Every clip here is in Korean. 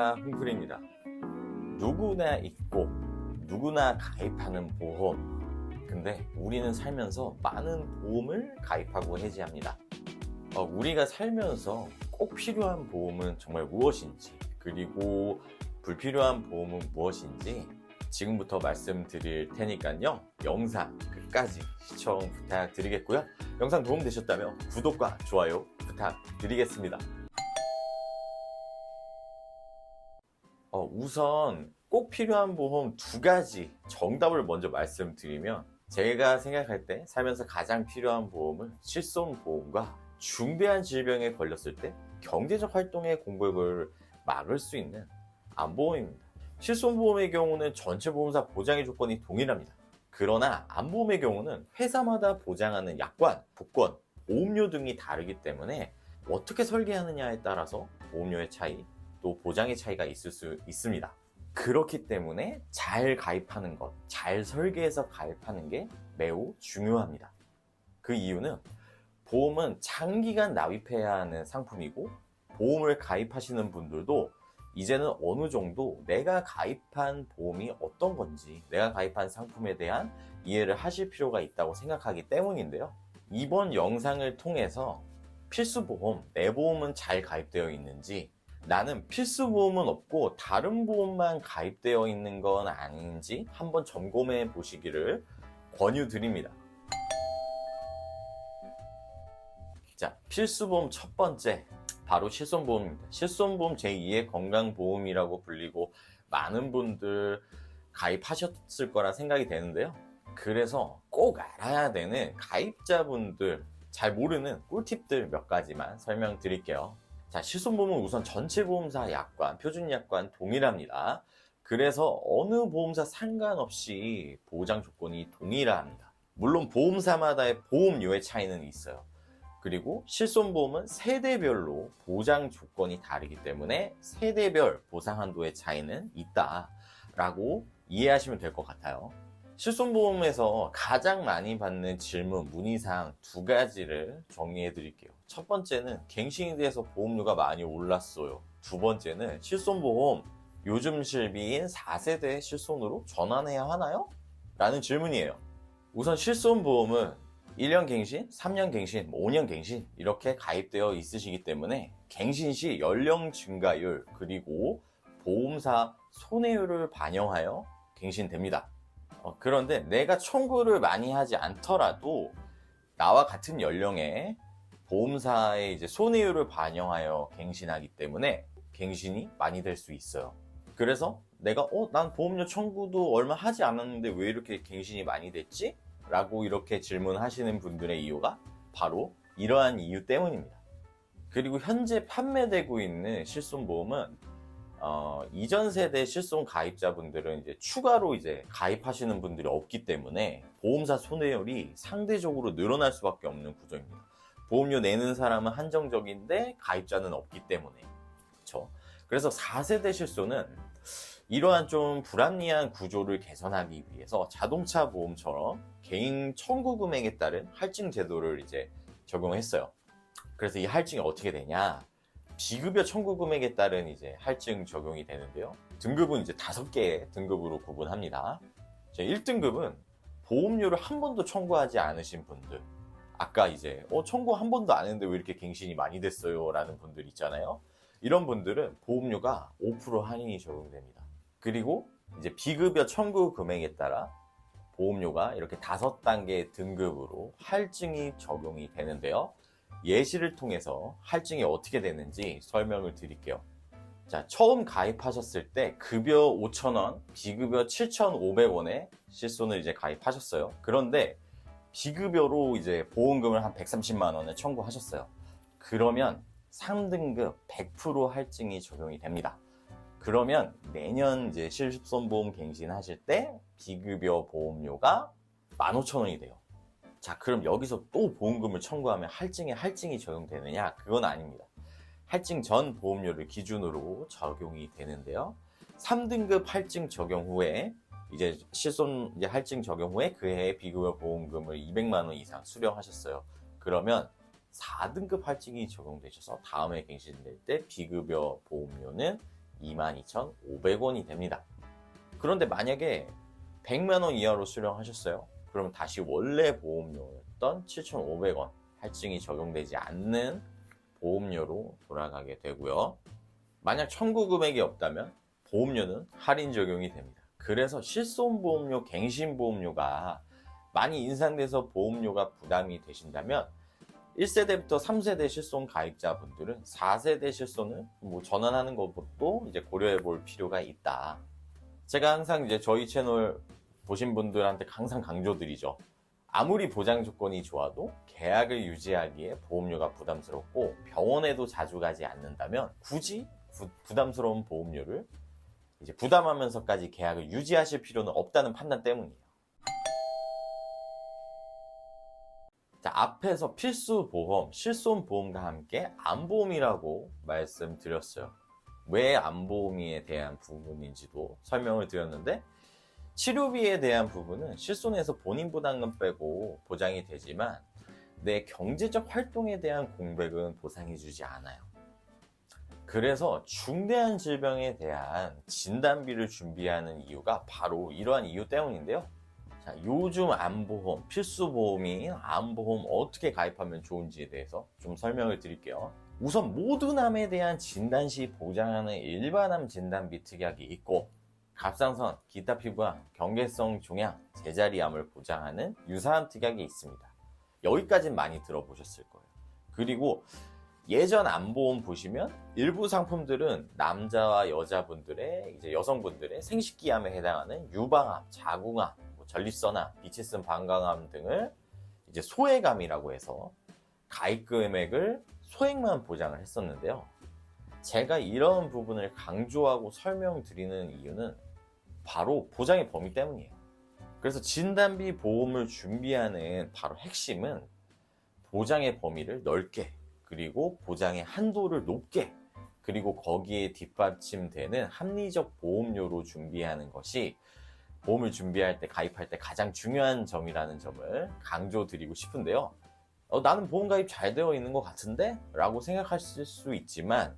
안녕하십니까, 훈클입니다. 누구나 있고 누구나 가입하는 보험. 근데 우리는 살면서 많은 보험을 가입하고 해지합니다. 우리가 살면서 꼭 필요한 보험은 정말 무엇인지, 그리고 불필요한 보험은 무엇인지 지금부터 말씀드릴 테니까요, 영상 끝까지 시청 부탁드리겠고요. 영상 도움되셨다면 구독과 좋아요 부탁드리겠습니다. 우선 꼭 필요한 보험 두 가지 정답을 먼저 말씀드리면, 제가 생각할 때 살면서 가장 필요한 보험은 실손보험과 중대한 질병에 걸렸을 때 경제적 활동의 공백을 막을 수 있는 안보험입니다. 실손보험의 경우는 전체 보험사 보장의 조건이 동일합니다. 그러나 안보험의 경우는 회사마다 보장하는 약관, 복권, 보험료 등이 다르기 때문에 어떻게 설계하느냐에 따라서 보험료의 차이, 또 보장의 차이가 있을 수 있습니다. 그렇기 때문에 잘 가입하는 것, 잘 설계해서 가입하는 게 매우 중요합니다. 그 이유는 보험은 장기간 납입해야 하는 상품이고, 보험을 가입하시는 분들도 이제는 어느 정도 내가 가입한 보험이 어떤 건지, 내가 가입한 상품에 대한 이해를 하실 필요가 있다고 생각하기 때문인데요. 이번 영상을 통해서 필수보험, 내 보험은 잘 가입되어 있는지, 나는 필수보험은 없고 다른 보험만 가입되어 있는 건 아닌지 한번 점검해 보시기를 권유드립니다. 자, 필수보험 첫 번째, 바로 실손보험입니다. 실손보험 제2의 건강보험이라고 불리고 많은 분들 가입하셨을 거라 생각이 되는데요. 그래서 꼭 알아야 되는 가입자분들 잘 모르는 꿀팁들 몇 가지만 설명드릴게요. 자, 실손보험은 우선 전체 보험사 약관, 표준약관 동일합니다. 그래서 어느 보험사 상관없이 보장 조건이 동일합니다. 물론 보험사마다의 보험료의 차이는 있어요. 그리고 실손보험은 세대별로 보장 조건이 다르기 때문에 세대별 보상 한도의 차이는 있다라고 이해하시면 될 것 같아요. 실손보험에서 가장 많이 받는 질문, 문의사항 두 가지를 정리해 드릴게요. 첫 번째는 갱신에 대해서 보험료가 많이 올랐어요. 두 번째는 실손보험 요즘 실비인 4세대 실손으로 전환해야 하나요? 라는 질문이에요. 우선 실손보험은 1년 갱신, 3년 갱신, 5년 갱신 이렇게 가입되어 있으시기 때문에 갱신 시 연령 증가율, 그리고 보험사 손해율을 반영하여 갱신됩니다. 그런데 내가 청구를 많이 하지 않더라도 나와 같은 연령에 보험사의 이제 손해율을 반영하여 갱신하기 때문에 갱신이 많이 될 수 있어요. 그래서 내가 난 보험료 청구도 얼마 하지 않았는데 왜 이렇게 갱신이 많이 됐지? 라고 이렇게 질문하시는 분들의 이유가 바로 이러한 이유 때문입니다. 그리고 현재 판매되고 있는 실손보험은 이전 세대 실손 가입자분들은 이제 추가로 이제 가입하시는 분들이 없기 때문에 보험사 손해율이 상대적으로 늘어날 수밖에 없는 구조입니다. 보험료 내는 사람은 한정적인데 가입자는 없기 때문에. 그렇죠? 그래서 4세대 실손은 이러한 좀 불합리한 구조를 개선하기 위해서 자동차 보험처럼 개인 청구 금액에 따른 할증 제도를 이제 적용했어요. 그래서 이 할증이 어떻게 되냐? 비급여 청구 금액에 따른 이제 할증 적용이 되는데요. 등급은 이제 5개의 등급으로 구분합니다. 1등급은 보험료를 한 번도 청구하지 않으신 분들. 아까 이제 청구 한 번도 안 했는데 왜 이렇게 갱신이 많이 됐어요? 라는 분들 있잖아요. 이런 분들은 보험료가 5% 할인이 적용됩니다. 그리고 이제 비급여 청구 금액에 따라 보험료가 이렇게 5단계 등급으로 할증이 적용이 되는데요. 예시를 통해서 할증이 어떻게 되는지 설명을 드릴게요. 자, 처음 가입하셨을 때 급여 5,000원, 비급여 7,500원에 실손을 이제 가입하셨어요. 그런데 비급여로 이제 보험금을 한 130만 원을 청구하셨어요. 그러면 3등급 100% 할증이 적용이 됩니다. 그러면 내년 이제 실손보험 갱신하실 때 비급여 보험료가 15,000원이 돼요. 자, 그럼 여기서 또 보험금을 청구하면 할증이 적용되느냐? 그건 아닙니다. 할증 전 보험료를 기준으로 적용이 되는데요. 3등급 할증 적용 후에 이제 실손 이제 할증 적용 후에 그해 비급여 보험금을 200만 원 이상 수령하셨어요. 그러면 4등급 할증이 적용되셔서 다음에 갱신될 때 비급여 보험료는 22,500원이 됩니다. 그런데 만약에 100만 원 이하로 수령하셨어요. 그러면 다시 원래 보험료였던 7,500원 할증이 적용되지 않는 보험료로 돌아가게 되고요. 만약 청구 금액이 없다면 보험료는 할인 적용이 됩니다. 그래서 실손보험료, 갱신보험료가 많이 인상돼서 보험료가 부담이 되신다면 1세대부터 3세대 실손 가입자분들은 4세대 실손을 전환하는 것도 이제 고려해 볼 필요가 있다. 제가 항상 이제 저희 채널 보신 분들한테 항상 강조드리죠. 아무리 보장 조건이 좋아도 계약을 유지하기에 보험료가 부담스럽고 병원에도 자주 가지 않는다면 굳이 부담스러운 보험료를 이제 부담하면서까지 계약을 유지하실 필요는 없다는 판단 때문이에요. 자, 앞에서 필수 보험, 실손 보험과 함께 암보험이라고 말씀드렸어요. 왜 암보험에 대한 부분인지도 설명을 드렸는데, 치료비에 대한 부분은 실손에서 본인 부담금 빼고 보장이 되지만 내 경제적 활동에 대한 공백은 보상해주지 않아요. 그래서 중대한 질병에 대한 진단비를 준비하는 이유가 바로 이러한 이유 때문인데요. 자, 요즘 암보험, 필수보험인 암보험 어떻게 가입하면 좋은지에 대해서 좀 설명을 드릴게요. 우선 모든 암에 대한 진단 시 보장하는 일반암 진단비 특약이 있고, 갑상선, 기타 피부암, 경계성 종양, 제자리암을 보장하는 유사암 특약이 있습니다. 여기까지는 많이 들어보셨을 거예요. 그리고 예전 암보험 보시면 일부 상품들은 남자와 여자분들의, 이제 여성분들의 생식기암에 해당하는 유방암, 자궁암, 전립선암, 비치슨 방광암 등을 이제 소액암이라고 해서 가입 금액을 소액만 보장을 했었는데요. 제가 이런 부분을 강조하고 설명드리는 이유는 바로 보장의 범위 때문이에요. 그래서 진단비 보험을 준비하는 바로 핵심은 보장의 범위를 넓게, 그리고 보장의 한도를 높게, 그리고 거기에 뒷받침되는 합리적 보험료로 준비하는 것이 보험을 준비할 때, 가입할 때 가장 중요한 점이라는 점을 강조드리고 싶은데요. 나는 보험 가입 잘 되어 있는 것 같은데? 라고 생각하실 수 있지만,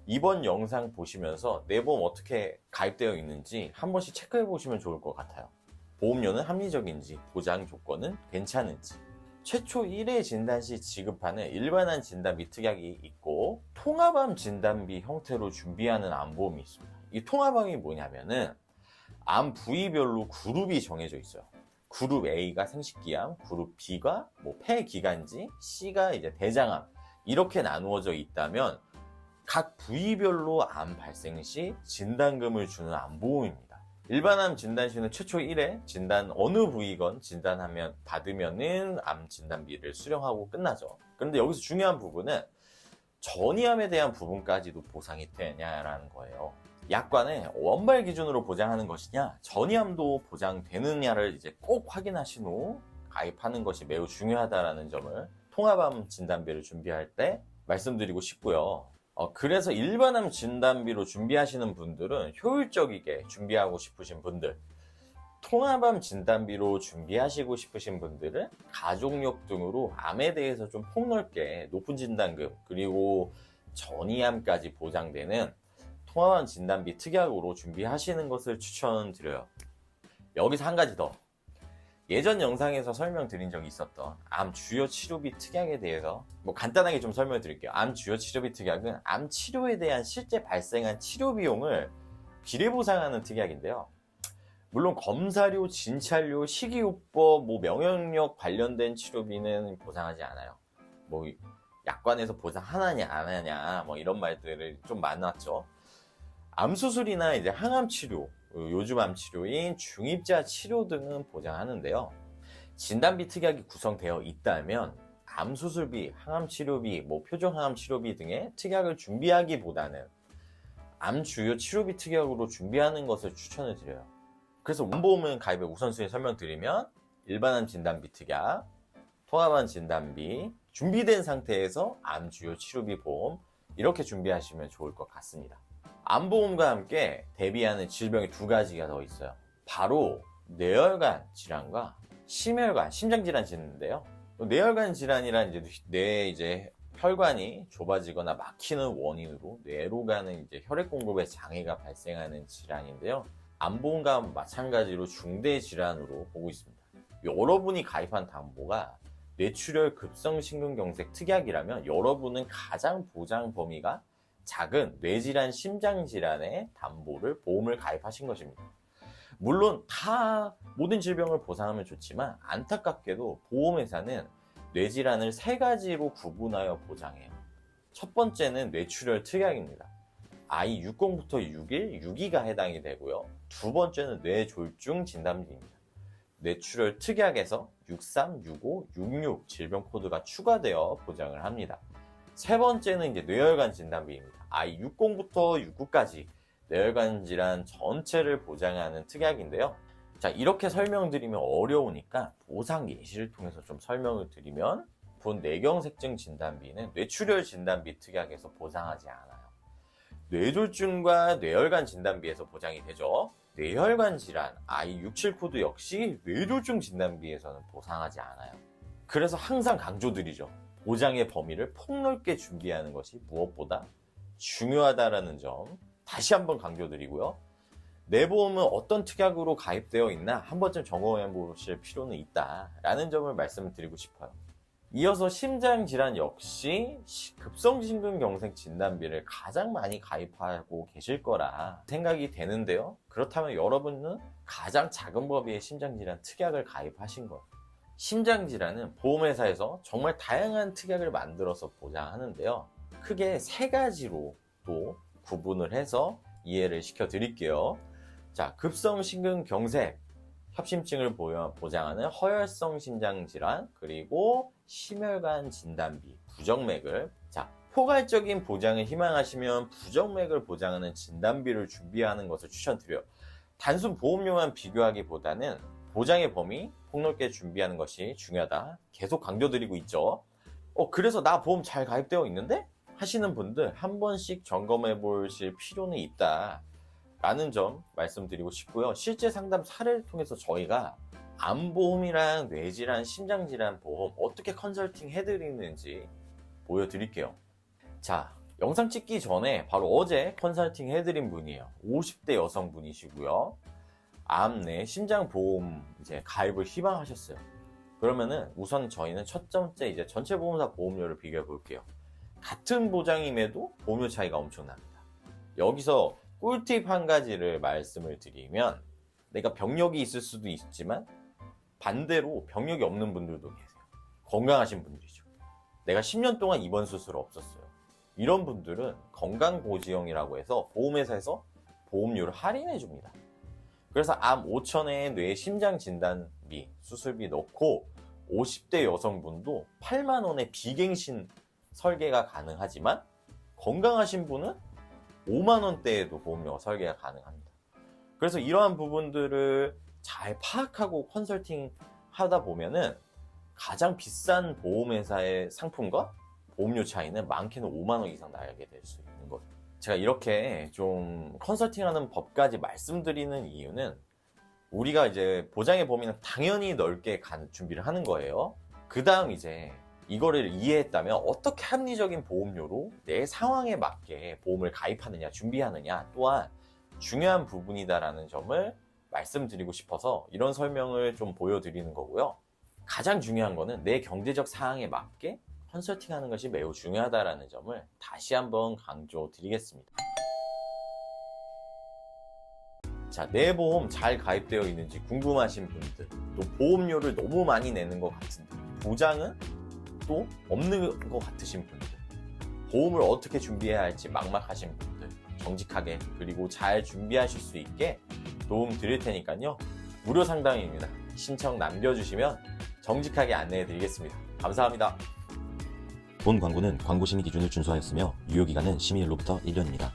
이번 영상 보시면서 내 보험 어떻게 가입되어 있는지 한 번씩 체크해 보시면 좋을 것 같아요. 보험료는 합리적인지, 보장 조건은 괜찮은지. 최초 1회 진단 시 지급하는 일반암 진단비 특약이 있고, 통합암 진단비 형태로 준비하는 암보험이 있습니다. 이 통합암이 뭐냐면은 암 부위별로 그룹이 정해져 있어요. 그룹 A가 생식기암, 그룹 B가 폐기관지, C가 이제 대장암, 이렇게 나누어져 있다면 각 부위별로 암 발생 시 진단금을 주는 암보험입니다. 일반암 진단 시는 최초 1회 진단 어느 부위건 진단하면 받으면은 암 진단비를 수령하고 끝나죠. 그런데 여기서 중요한 부분은 전이암에 대한 부분까지도 보상이 되냐라는 거예요. 약관에 원발 기준으로 보장하는 것이냐, 전이암도 보장되느냐를 이제 꼭 확인하신 후 가입하는 것이 매우 중요하다는 점을 통합암 진단비를 준비할 때 말씀드리고 싶고요. 그래서 일반암 진단비로 준비하시는 분들은 효율적이게 준비하고 싶으신 분들, 통합암 진단비로 준비하시고 싶으신 분들은 가족력 등으로 암에 대해서 좀 폭넓게 높은 진단금, 그리고 전이암까지 보장되는 통합암 진단비 특약으로 준비하시는 것을 추천드려요. 여기서 한 가지 더, 예전 영상에서 설명드린 적이 있었던 암 주요 치료비 특약에 대해서 간단하게 좀 설명을 드릴게요. 암 주요 치료비 특약은 암 치료에 대한 실제 발생한 치료 비용을 비례보상하는 특약인데요. 물론 검사료, 진찰료, 식이요법, 명령력 관련된 치료비는 보상하지 않아요. 약관에서 보상하느냐 안 하냐 이런 말들을 좀 많았죠. 암수술이나 이제 항암치료, 요즘 암치료인 중입자 치료 등은 보장하는데요. 진단비 특약이 구성되어 있다면 암수술비, 항암치료비, 표정항암치료비 등의 특약을 준비하기보다는 암 주요 치료비 특약으로 준비하는 것을 추천을 드려요. 그래서 원보험은 가입의 우선순위 설명드리면 일반암 진단비 특약, 통합암 진단비, 준비된 상태에서 암 주요 치료비 보험, 이렇게 준비하시면 좋을 것 같습니다. 암보험과 함께 대비하는 질병이 두 가지가 더 있어요. 바로 뇌혈관 질환과 심혈관, 심장질환 짓는데요. 뇌혈관 질환이란 뇌 혈관이 좁아지거나 막히는 원인으로 뇌로 가는 이제 혈액 공급에 장애가 발생하는 질환인데요. 암보험과 마찬가지로 중대 질환으로 보고 있습니다. 여러분이 가입한 담보가 뇌출혈 급성심근경색 특약이라면 여러분은 가장 보장 범위가 작은 뇌질환, 심장질환의 담보를 보험을 가입하신 것입니다. 물론 다 모든 질병을 보상하면 좋지만 안타깝게도 보험회사는 뇌질환을 3가지로 구분하여 보장해요. 첫 번째는 뇌출혈 특약입니다. I 60부터 61, 62가 해당이 되고요. 두 번째는 뇌졸중 진단비입니다. 뇌출혈 특약에서 63, 65, 66 질병 코드가 추가되어 보장을 합니다. 세 번째는 이제 뇌혈관 진단비입니다. I 60부터 69까지 뇌혈관 질환 전체를 보장하는 특약인데요. 자, 이렇게 설명드리면 어려우니까 보상 예시를 통해서 좀 설명을 드리면 본 뇌경색증 진단비는 뇌출혈 진단비 특약에서 보상하지 않아요. 뇌졸중과 뇌혈관 진단비에서 보장이 되죠. 뇌혈관 질환 I67 코드 역시 뇌졸중 진단비에서는 보상하지 않아요. 그래서 항상 강조드리죠. 보장의 범위를 폭넓게 준비하는 것이 무엇보다 중요하다는 점 다시 한번 강조드리고요. 내 보험은 어떤 특약으로 가입되어 있나 한 번쯤 점검해 보실 필요는 있다라는 점을 말씀드리고 싶어요. 이어서 심장질환 역시 급성심근경색 진단비를 가장 많이 가입하고 계실 거라 생각이 되는데요. 그렇다면 여러분은 가장 작은 범위의 심장질환 특약을 가입하신 거예요. 심장질환은 보험회사에서 정말 다양한 특약을 만들어서 보장하는데요. 크게 3가지로 또 구분을 해서 이해를 시켜 드릴게요. 자, 급성심근경색, 협심증을 보장하는 허혈성 심장질환, 그리고 심혈관 진단비, 부정맥을. 자, 포괄적인 보장을 희망하시면 부정맥을 보장하는 진단비를 준비하는 것을 추천드려요. 단순 보험료만 비교하기보다는 보장의 범위 폭넓게 준비하는 것이 중요하다. 계속 강조드리고 있죠. 그래서 나 보험 잘 가입되어 있는데? 하시는 분들 한 번씩 점검해 보실 필요는 있다 라는 점 말씀드리고 싶고요. 실제 상담 사례를 통해서 저희가 암보험이랑 뇌질환, 심장질환 보험 어떻게 컨설팅 해드리는지 보여드릴게요. 자, 영상 찍기 전에 바로 어제 컨설팅 해드린 분이에요. 50대 여성분이시고요. 암, 뇌, 심장보험 이제 가입을 희망하셨어요. 그러면은 우선 저희는 첫 번째 이제 전체 보험사 보험료를 비교해 볼게요. 같은 보장임에도 보험료 차이가 엄청납니다. 여기서 꿀팁 한 가지를 말씀을 드리면, 내가 병력이 있을 수도 있지만 반대로 병력이 없는 분들도 계세요. 건강하신 분들이죠. 내가 10년 동안 입원 수술 없었어요. 이런 분들은 건강보지형이라고 해서 보험회사에서 보험료를 할인해 줍니다. 그래서 암 5,000에 뇌 심장 진단비, 수술비 넣고 50대 여성분도 8만 원의 비갱신 설계가 가능하지만 건강하신 분은 5만 원대에도 보험료가 설계가 가능합니다. 그래서 이러한 부분들을 잘 파악하고 컨설팅 하다 보면은 가장 비싼 보험회사의 상품과 보험료 차이는 많게는 5만 원 이상 나게 될 수 있는 거예요. 제가 이렇게 좀 컨설팅하는 법까지 말씀드리는 이유는 우리가 이제 보장의 범위는 당연히 넓게 준비를 하는 거예요. 그 다음 이제 이거를 이해했다면 어떻게 합리적인 보험료로 내 상황에 맞게 보험을 가입하느냐, 준비하느냐 또한 중요한 부분이다라는 점을 말씀드리고 싶어서 이런 설명을 좀 보여드리는 거고요. 가장 중요한 거는 내 경제적 상황에 맞게 컨설팅하는 것이 매우 중요하다라는 점을 다시 한번 강조드리겠습니다. 자, 내 보험 잘 가입되어 있는지 궁금하신 분들, 또 보험료를 너무 많이 내는 것 같은데 보장은 또 없는 것 같으신 분들, 보험을 어떻게 준비해야 할지 막막하신 분들 정직하게 그리고 잘 준비하실 수 있게 도움 드릴 테니까요. 무료 상담입니다. 신청 남겨주시면 정직하게 안내해 드리겠습니다. 감사합니다. 본 광고는 광고 심의 기준을 준수하였으며 유효기간은 심의일로부터 1년입니다.